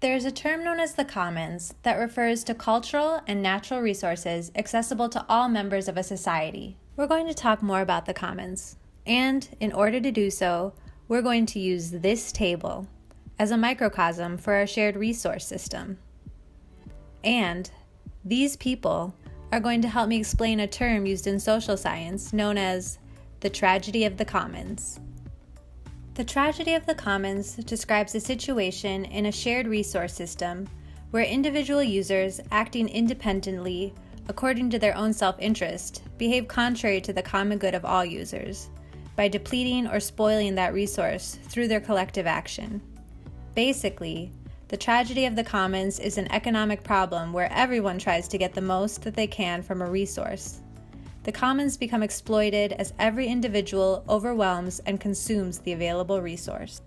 There is a term known as the commons that refers to cultural and natural resources accessible to all members of a society. We're going to talk more about the commons, and in order to do so, we're going to use this table as a microcosm for our shared resource system. And these people are going to help me explain a term used in social science known as the tragedy of the commons. The tragedy of the commons describes a situation in a shared resource system where individual users acting independently according to their own self-interest behave contrary to the common good of all users by depleting or spoiling that resource through their collective action. Basically, the tragedy of the commons is an economic problem where everyone tries to get the most that they can from a resource. The commons become exploited as every individual overwhelms and consumes the available resource.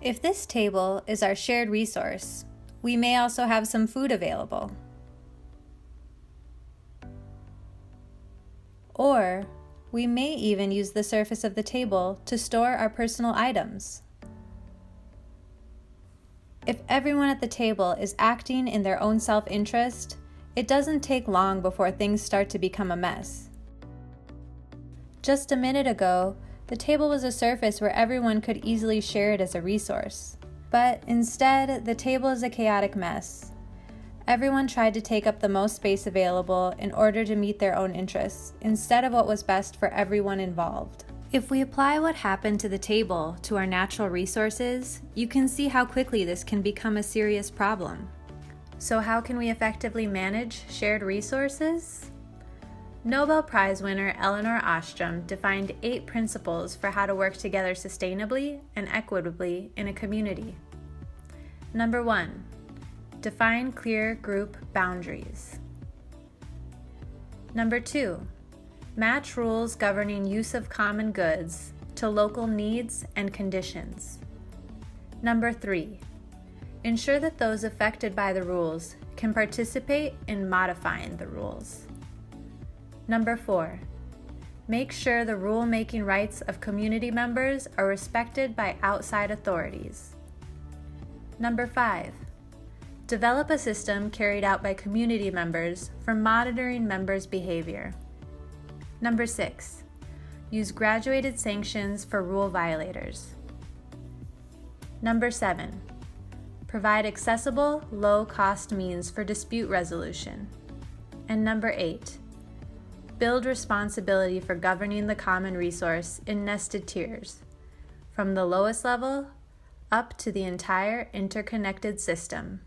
If this table is our shared resource, we may also have some food available. Or we may even use the surface of the table to store our personal items. If everyone at the table is acting in their own self-interest, it doesn't take long before things start to become a mess. Just a minute ago, the table was a surface where everyone could easily share it as a resource. But instead, the table is a chaotic mess. Everyone tried to take up the most space available in order to meet their own interests, instead of what was best for everyone involved. If we apply what happened to the table to our natural resources, you can see how quickly this can become a serious problem. So how can we effectively manage shared resources? Nobel Prize winner Elinor Ostrom defined 8 principles for how to work together sustainably and equitably in a community. Number 1. Define clear group boundaries. Number 2. Match rules governing use of common goods to local needs and conditions. Number 3. Ensure that those affected by the rules can participate in modifying the rules. Number 4. Make sure the rule-making rights of community members are respected by outside authorities. Number 5. Develop a system carried out by community members for monitoring members' behavior. Number 6. Use graduated sanctions for rule violators. Number 7. Provide accessible, low-cost means for dispute resolution. And number 8. Build responsibility for governing the common resource in nested tiers, from the lowest level up to the entire interconnected system.